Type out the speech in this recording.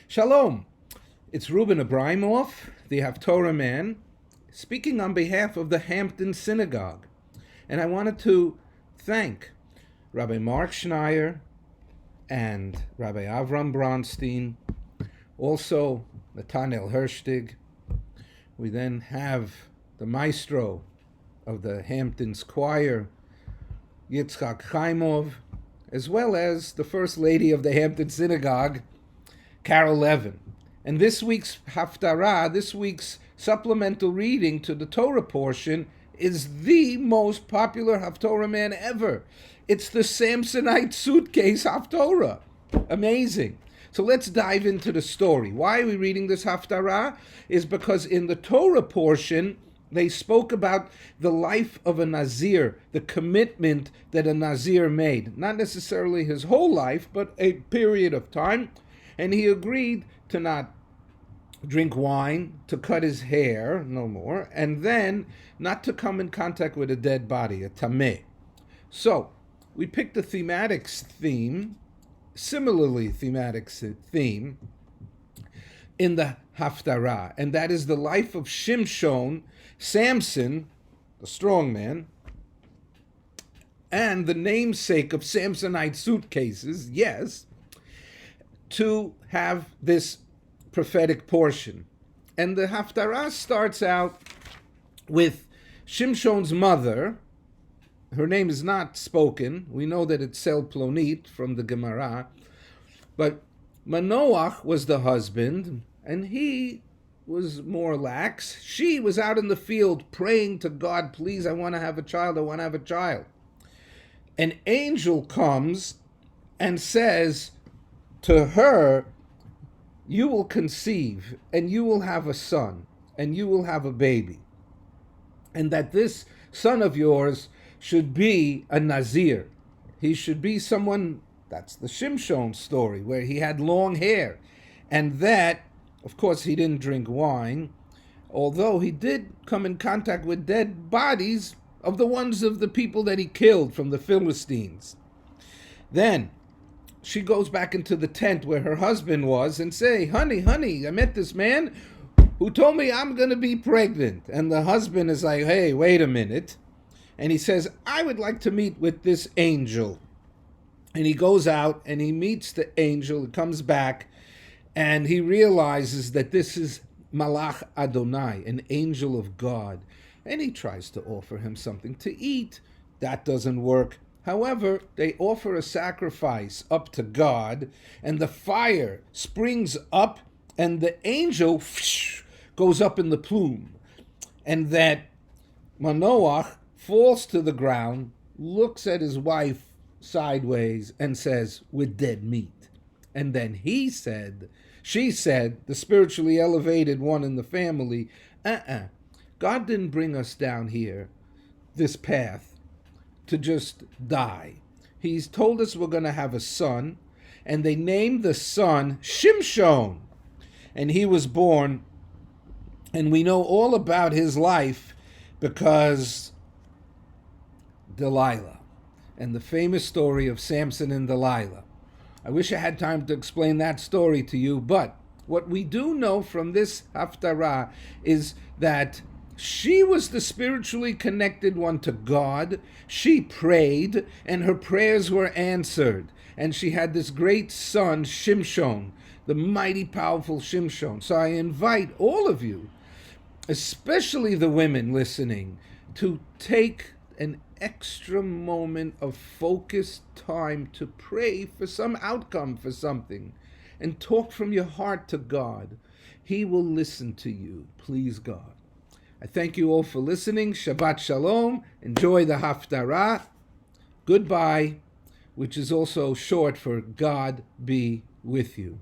Shalom. It's Reuben Abramov, the Haftorah man, speaking on behalf of the Hampton Synagogue. And I wanted to thank Rabbi Mark Schneier and Rabbi Avram Bronstein, also Nathaniel Herstig. We then have the maestro of the Hampton's choir, Yitzchak Chaimov, as well as the First Lady of the Hampton Synagogue, Carol Levin. And this week's Haftarah, this week's supplemental reading to the Torah portion, is the most popular Haftorah man ever. It's the Samsonite suitcase Haftorah. Amazing. So let's dive into the story. Why are we reading this Haftarah? Is because in the Torah portion, they spoke about the life of a Nazir, the commitment that a Nazir made. Not necessarily his whole life, but a period of time. And he agreed to not drink wine, to cut his hair, no more, and then not to come in contact with a dead body, a tameh. So, we picked a thematic theme, similarly thematic theme, in the Haftarah, and that is the life of Shimshon, Samson, the strong man, and the namesake of Samsonite suitcases, yes, to have this prophetic portion. And the Haftarah starts out with Shimshon's mother. Her name is not spoken. We know that it's Sel Plonit from the Gemara. But Manoach was the husband, and he was more lax. She was out in the field praying to God, please, I want to have a child, I want to have a child. An angel comes and says to her, you will conceive, and you will have a son, and you will have a baby. And that this son of yours should be a Nazir. He should be someone, that's the Shimshon story, where he had long hair. And that, of course, he didn't drink wine, although he did come in contact with dead bodies of the ones of the people that he killed from the Philistines. Then she goes back into the tent where her husband was and say, honey, I met this man who told me I'm going to be pregnant. And the husband is like, hey, wait a minute. And he says, I would like to meet with this angel. And he goes out and he meets the angel. He comes back and he realizes that this is Malach Adonai, an angel of God. And he tries to offer him something to eat. That doesn't work. However, they offer a sacrifice up to God, and the fire springs up, and the angel goes up in the plume. And that Manoach falls to the ground, looks at his wife sideways, and says, we're dead meat. And then she said, the spiritually elevated one in the family, God didn't bring us down here, this path, to just die. He's told us we're going to have a son, and they named the son Shimshon. And he was born, and we know all about his life because Delilah, and the famous story of Samson and Delilah. I wish I had time to explain that story to you, but what we do know from this Haftarah is that she was the spiritually connected one to God. She prayed, and her prayers were answered. And she had this great son, Shimshon, the mighty, powerful Shimshon. So I invite all of you, especially the women listening, to take an extra moment of focused time to pray for some outcome for something, and talk from your heart to God. He will listen to you. Please, God. I thank you all for listening. Shabbat Shalom. Enjoy the Haftarah. Goodbye, which is also short for God be with you.